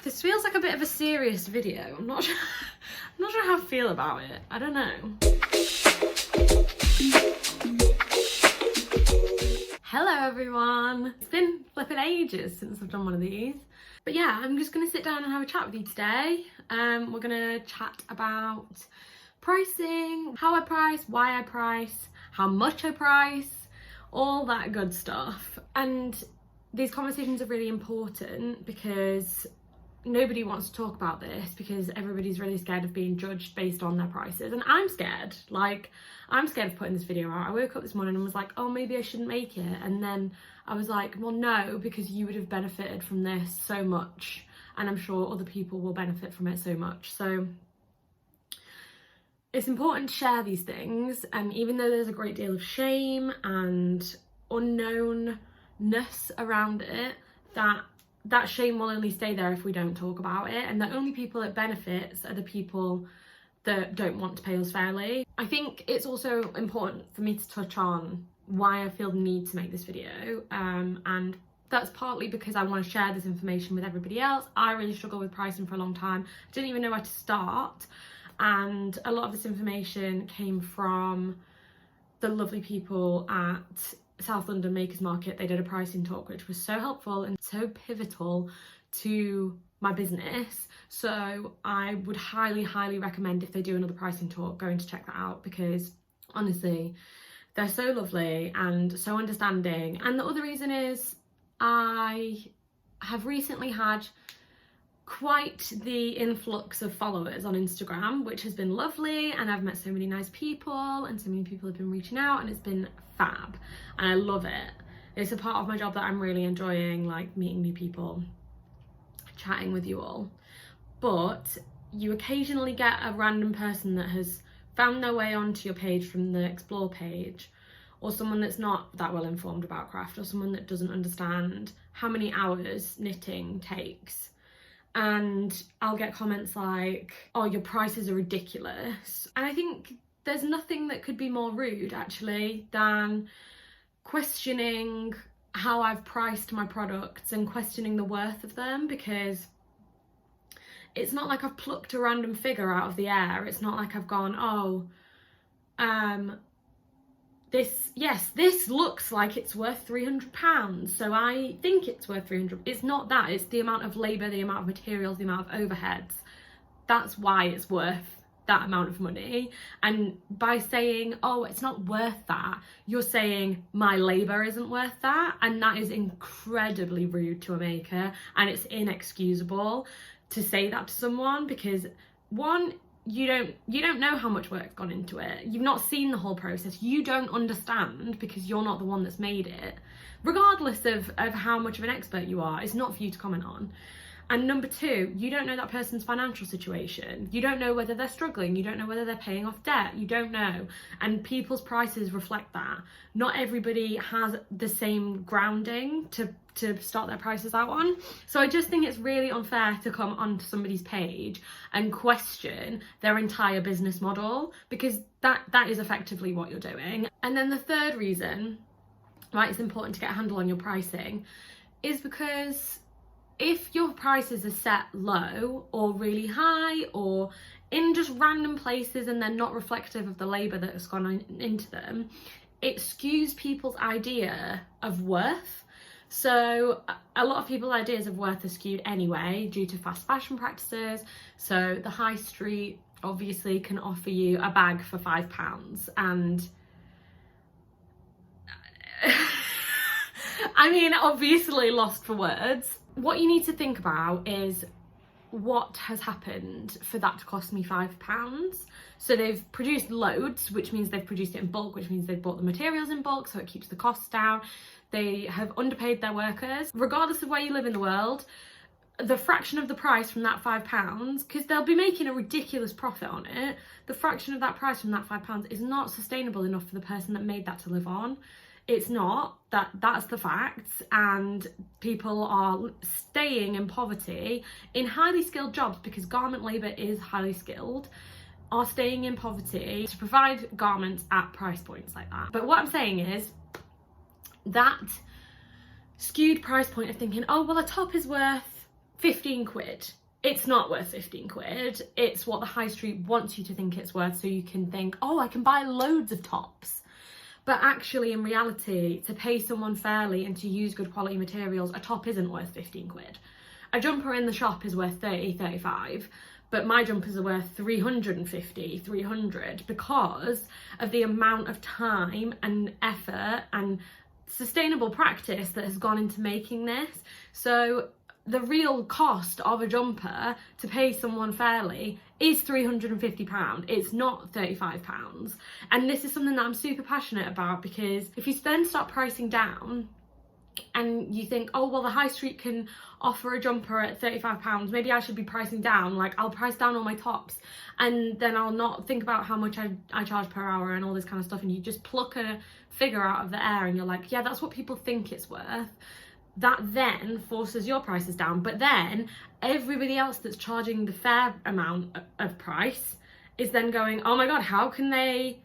This feels like a bit of a serious video. I'm not sure how I feel about it. I don't know. Hello everyone. It's been flipping ages since I've done one of these. But yeah, I'm just gonna sit down and have a chat with you today. We're gonna chat about pricing, how I price, why I price, how much I price, all that good stuff. And these conversations are really important because nobody wants to talk about this because everybody's really scared of being judged based on their prices, and I'm scared. Like, I'm scared of putting this video out. I woke up this morning and was like, oh, maybe I shouldn't make it, and then I was like, well, no, because you would have benefited from this so much, and I'm sure other people will benefit from it so much. So it's important to share these things, and even though there's a great deal of shame and unknownness around it, that shame will only stay there if we don't talk about it, and the only people it benefits are the people that don't want to pay us fairly. I think it's also important for me to touch on why I feel the need to make this video, and that's partly because I want to share this information with everybody else. I really struggled with pricing for a long time. I didn't even know where to start, and a lot of this information came from the lovely people at South London Makers Market. They did a pricing talk which was so helpful and so pivotal to my business, so I would highly recommend, if they do another pricing talk, going to check that out, because honestly they're so lovely and so understanding. And the other reason is I have recently had quite the influx of followers on Instagram, which has been lovely, and I've met so many nice people and so many people have been reaching out, and it's been fab and I love it. It's a part of my job that I'm really enjoying, like meeting new people, chatting with you all. But you occasionally get a random person that has found their way onto your page from the explore page, or someone that's not that well informed about craft, or someone that doesn't understand how many hours knitting takes. And I'll get comments like, oh, your prices are ridiculous. And I think there's nothing that could be more rude, actually, than questioning how I've priced my products and questioning the worth of them, because it's not like I've plucked a random figure out of the air. It's not like I've gone, oh, this looks like it's worth £300, so I think it's worth 300. It's not that. It's the amount of labour, the amount of materials, the amount of overheads. That's why it's worth that amount of money. And by saying, oh, it's not worth that, you're saying my labour isn't worth that, and that is incredibly rude to a maker, and it's inexcusable to say that to someone, because one, you don't know how much work's gone into it. You've not seen the whole process. You don't understand because you're not the one that's made it. Regardless of how much of an expert you are, it's not for you to comment on. And number two, you don't know that person's financial situation. You don't know whether they're struggling. You don't know whether they're paying off debt. You don't know. And people's prices reflect that. Not everybody has the same grounding to start their prices out on. So I just think it's really unfair to come onto somebody's page and question their entire business model, because that is effectively what you're doing. And then the third reason why it's important to get a handle on your pricing is because if your prices are set low or really high or in just random places and they're not reflective of the labour that has gone into them, it skews people's idea of worth. So a lot of people's ideas of worth are skewed anyway due to fast fashion practices. So the high street obviously can offer you a bag for £5, and I mean, obviously lost for words. What you need to think about is what has happened for that to cost me £5. So they've produced loads, which means they've produced it in bulk, which means they've bought the materials in bulk, so it keeps the costs down. They have underpaid their workers. Regardless of where you live in the world, the fraction of the price from that £5, because they'll be making a ridiculous profit on it, the fraction of that price from that £5 is not sustainable enough for the person that made that to live on. It's not. That's the facts, and people are staying in poverty in highly skilled jobs, because garment labour is highly skilled, are staying in poverty to provide garments at price points like that. But what I'm saying is that skewed price point of thinking, oh, well, a top is worth 15 quid. It's not worth 15 quid. It's what the high street wants you to think it's worth, so you can think, oh, I can buy loads of tops. But actually, in reality, to pay someone fairly and to use good quality materials, a top isn't worth 15 quid. A jumper in the shop is worth 30, 35, but my jumpers are worth 350, 300 because of the amount of time and effort and sustainable practice that has gone into making this. So the real cost of a jumper to pay someone fairly is £350. It's not £35. And this is something that I'm super passionate about, because if you then start pricing down and you think, oh, well, the high street can offer a jumper at £35, maybe I should be pricing down, like I'll price down all my tops and then I'll not think about how much I charge per hour and all this kind of stuff, and you just pluck a figure out of the air and you're like, yeah, that's what people think it's worth. That then forces your prices down, but then everybody else that's charging the fair amount of price is then going, oh my god, how can they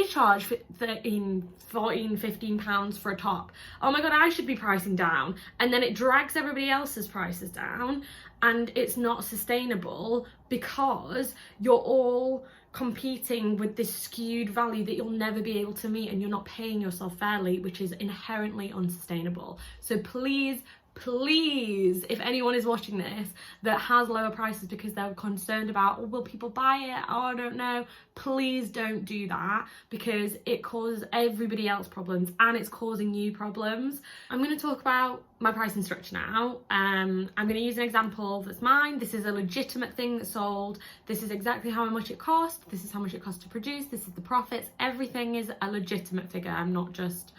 charge 13, 14, 15 pounds for a top? Oh my god, I should be pricing down. And then it drags everybody else's prices down, and it's not sustainable because you're all competing with this skewed value that you'll never be able to meet, and you're not paying yourself fairly, which is inherently unsustainable. So please, if anyone is watching this that has lower prices because they're concerned about, oh, will people buy it? Oh, I don't know. Please don't do that, because it causes everybody else problems and it's causing you problems. I'm going to talk about my pricing structure now. I'm going to use an example that's mine. This is a legitimate thing that's sold. This is exactly how much it cost. This is how much it costs to produce. This is the profits. Everything is a legitimate figure. I'm not just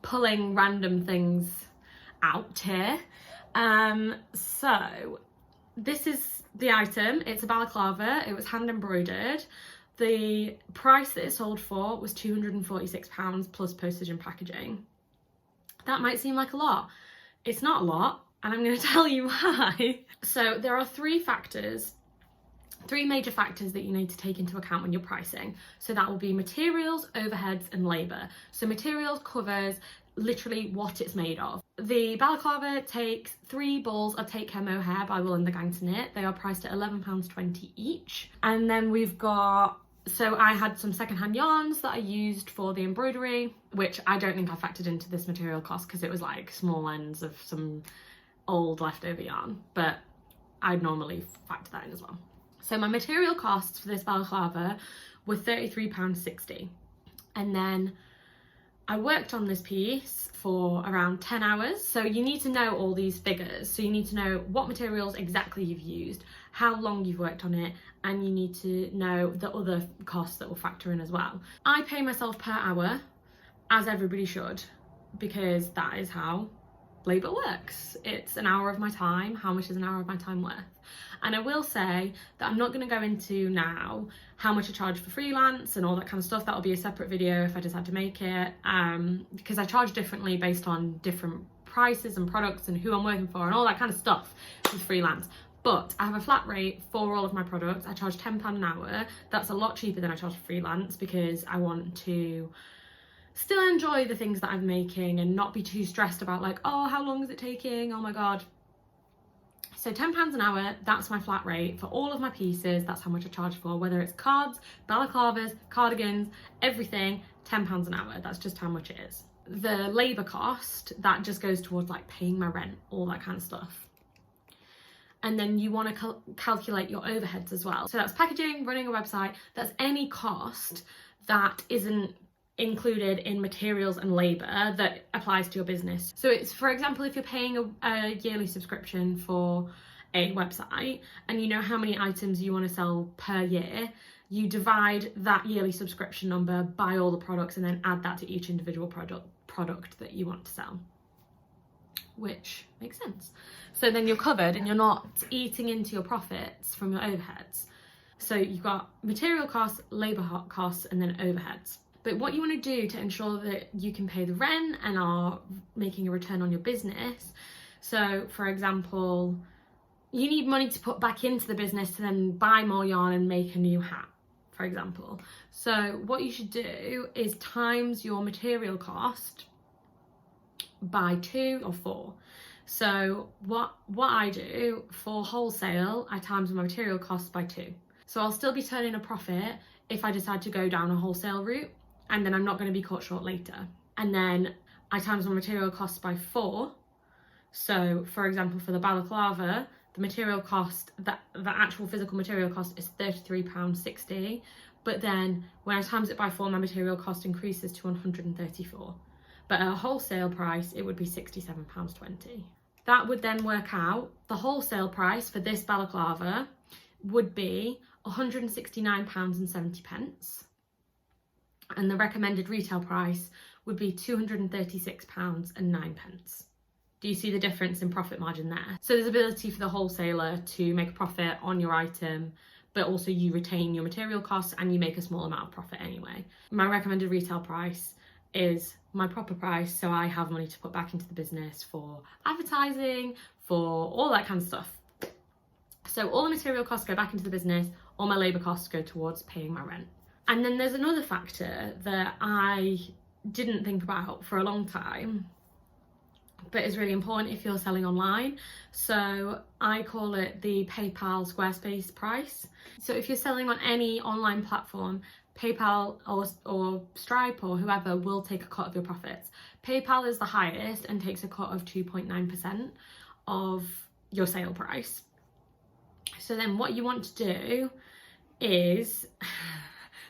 pulling random things out here. So this is the item. It's a balaclava. It was hand embroidered. The price that it sold for was £246 plus postage and packaging. That might seem like a lot. It's not a lot, and I'm going to tell you why. So there are three major factors that you need to take into account when you're pricing. So that will be materials, overheads, and labour. So materials covers literally what it's made of. The balaclava takes 3 balls of Take Care Mohair by Wool and the Gang to Knit. They are priced at £11.20 each. And then we've got, so I had some secondhand yarns that I used for the embroidery, which I don't think I factored into this material cost because it was like small ends of some old leftover yarn, but I'd normally factor that in as well. So my material costs for this balaclava were £33.60. And then I worked on this piece for around 10 hours. So you need to know all these figures. So you need to know what materials exactly you've used, how long you've worked on it, and you need to know the other costs that will factor in as well. I pay myself per hour, as everybody should, because that is how labour works. It's an hour of my time. How much is an hour of my time worth? And I will say that I'm not going to go into now how much I charge for freelance and all that kind of stuff. That'll be a separate video if I decide to make it, because I charge differently based on different prices and products and who I'm working for and all that kind of stuff with freelance. But I have a flat rate for all of my products. I charge £10 an hour. That's a lot cheaper than I charge for freelance, because I want to still enjoy the things that I'm making and not be too stressed about like, oh, how long is it taking? Oh my God. So £10 an hour, that's my flat rate for all of my pieces. That's how much I charge for, whether it's cards, balaclavas, cardigans, everything, £10 an hour. That's just how much it is. The labour cost, that just goes towards like paying my rent, all that kind of stuff. And then you want to calculate your overheads as well. So that's packaging, running a website, that's any cost that isn't included in materials and labour that applies to your business. So it's, for example, if you're paying a yearly subscription for a website and you know how many items you want to sell per year, you divide that yearly subscription number by all the products and then add that to each individual product that you want to sell, which makes sense. So then you're covered and you're not eating into your profits from your overheads. So you've got material costs, labour costs, and then overheads. But what you want to do to ensure that you can pay the rent and are making a return on your business, so for example, you need money to put back into the business to then buy more yarn and make a new hat, for example. So what you should do is times your material cost by 2 or 4. So what I do for wholesale, I times my material costs by 2. So I'll still be turning a profit if I decide to go down a wholesale route, and then I'm not going to be caught short later. And then I times my material costs by 4. So for example, for the balaclava, the material cost, the actual physical material cost is £33.60. But then when I times it by 4, my material cost increases to £134. But at a wholesale price, it would be £67.20. That would then work out, the wholesale price for this balaclava would be £169.70. And the recommended retail price would be £236.09. Do you see the difference in profit margin there? So there's ability for the wholesaler to make a profit on your item, but also you retain your material costs and you make a small amount of profit anyway. My recommended retail price is my proper price, so I have money to put back into the business for advertising, for all that kind of stuff. So all the material costs go back into the business, all my labour costs go towards paying my rent. And then there's another factor that I didn't think about for a long time, but is really important if you're selling online. So I call it the PayPal Squarespace price. So if you're selling on any online platform, PayPal or Stripe or whoever will take a cut of your profits. PayPal is the highest and takes a cut of 2.9% of your sale price. So then what you want to do is,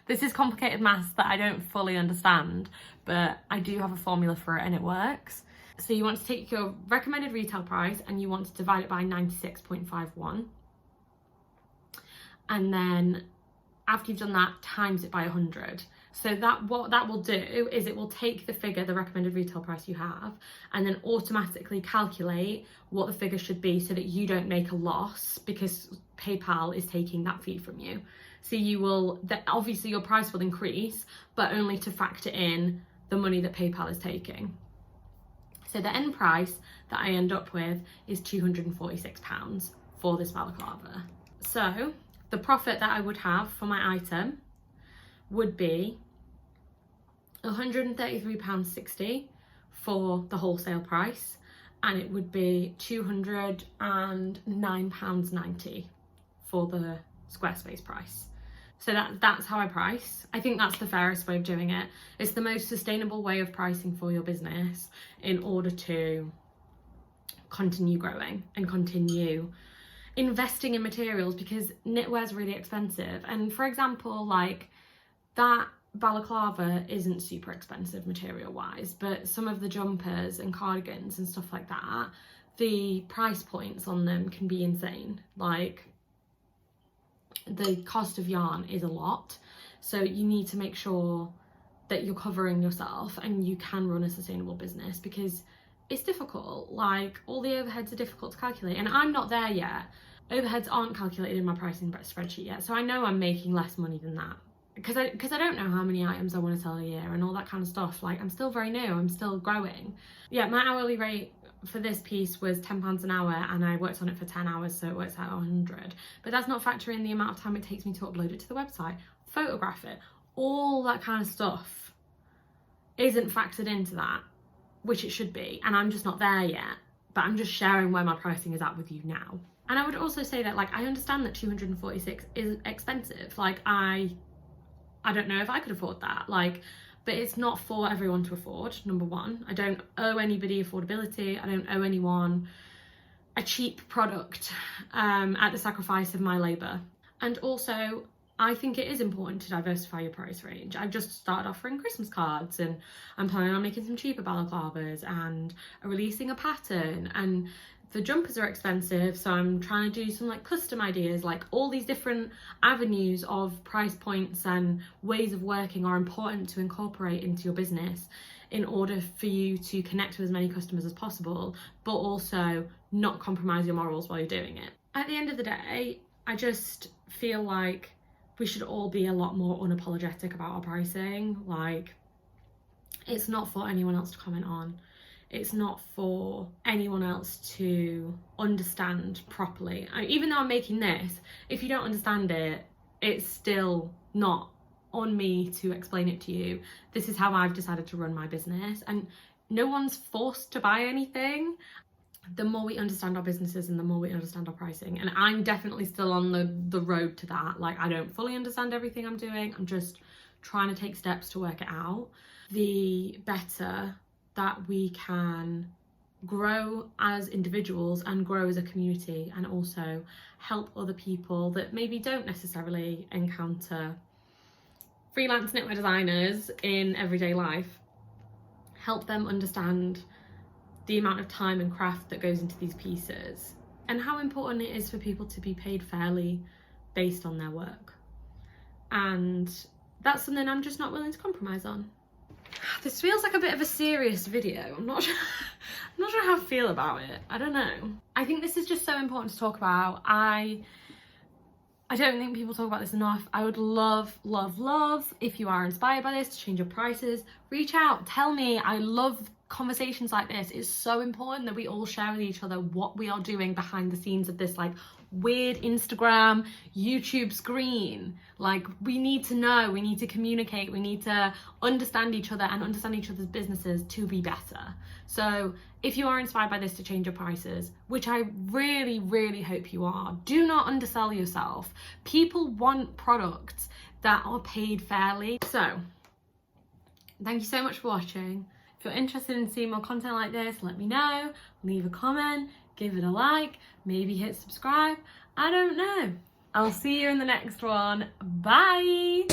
this is complicated maths that I don't fully understand, but I do have a formula for it and it works. So you want to take your recommended retail price and you want to divide it by 96.51. And then after you've done that, times it by 100. So that what that will do is it will take the figure, the recommended retail price you have, and then automatically calculate what the figure should be so that you don't make a loss because PayPal is taking that fee from you. So you will, obviously your price will increase, but only to factor in the money that PayPal is taking. So the end price that I end up with is £246 for this balaclava. So the profit that I would have for my item would be £133.60 for the wholesale price, and it would be £209.90 for the Squarespace price. So that's how I price. I think that's the fairest way of doing it. It's the most sustainable way of pricing for your business in order to continue growing and continue investing in materials, because knitwear is really expensive. And for example, like that balaclava isn't super expensive material wise, but some of the jumpers and cardigans and stuff like that, the price points on them can be insane. Like the cost of yarn is a lot, so you need to make sure that you're covering yourself and you can run a sustainable business, because it's difficult. Like all the overheads are difficult to calculate, and I'm not there yet. Overheads aren't calculated in my pricing spreadsheet yet, so I know I'm making less money than that because I don't know how many items I want to sell a year and all that kind of stuff. Like I'm still very new, I'm still growing. Yeah, my hourly rate for this piece was £10 an hour, and I worked on it for 10 hours, so it works out 100. But that's not factoring the amount of time it takes me to upload it to the website, photograph it, all that kind of stuff isn't factored into that, which it should be, and I'm just not there yet. But I'm just sharing where my pricing is at with you now. And I would also say that, like, I understand that 246 is expensive. Like, I don't know if I could afford that. Like, but it's not for everyone to afford, number one. I don't owe anybody affordability. I don't owe anyone a cheap product at the sacrifice of my labour. And also, I think it is important to diversify your price range. I've just started offering Christmas cards, and I'm planning on making some cheaper balaclavas and releasing a pattern, and the jumpers are expensive, so I'm trying to do some like custom ideas. Like all these different avenues of price points and ways of working are important to incorporate into your business in order for you to connect with as many customers as possible, but also not compromise your morals while you're doing it. At the end of the day, I just feel like we should all be a lot more unapologetic about our pricing. Like, it's not for anyone else to comment on. It's not for anyone else to understand properly. Even though I'm making this, if you don't understand it, it's still not on me to explain it to you. This is how I've decided to run my business, and no one's forced to buy anything. the more we understand our businesses and the more we understand our pricing. And I'm definitely still on the road to that. Like, I don't fully understand everything I'm doing. I'm just trying to take steps to work it out. The better that we can grow as individuals and grow as a community, and also help other people that maybe don't necessarily encounter freelance knitwear designers in everyday life, help them understand the amount of time and craft that goes into these pieces and how important it is for people to be paid fairly based on their work. And that's something I'm just not willing to compromise on. This feels like a bit of a serious video. I'm not sure how I feel about it. I don't know. I think this is just so important to talk about. I don't think people talk about this enough. I would love, love, love if you are inspired by this to change your prices. Reach out, tell me. I love conversations like this. It's so important that we all share with each other what we are doing behind the scenes of this like weird Instagram, YouTube screen. Like, we need to know, we need to communicate, we need to understand each other and understand each other's businesses to be better. So if you are inspired by this to change your prices, which I really, really hope you are, do not undersell yourself. People want products that are paid fairly. So thank you so much for watching. If you're interested in seeing more content like this, let me know, leave a comment, give it a like, maybe hit subscribe. I don't know. I'll see you in the next one. Bye.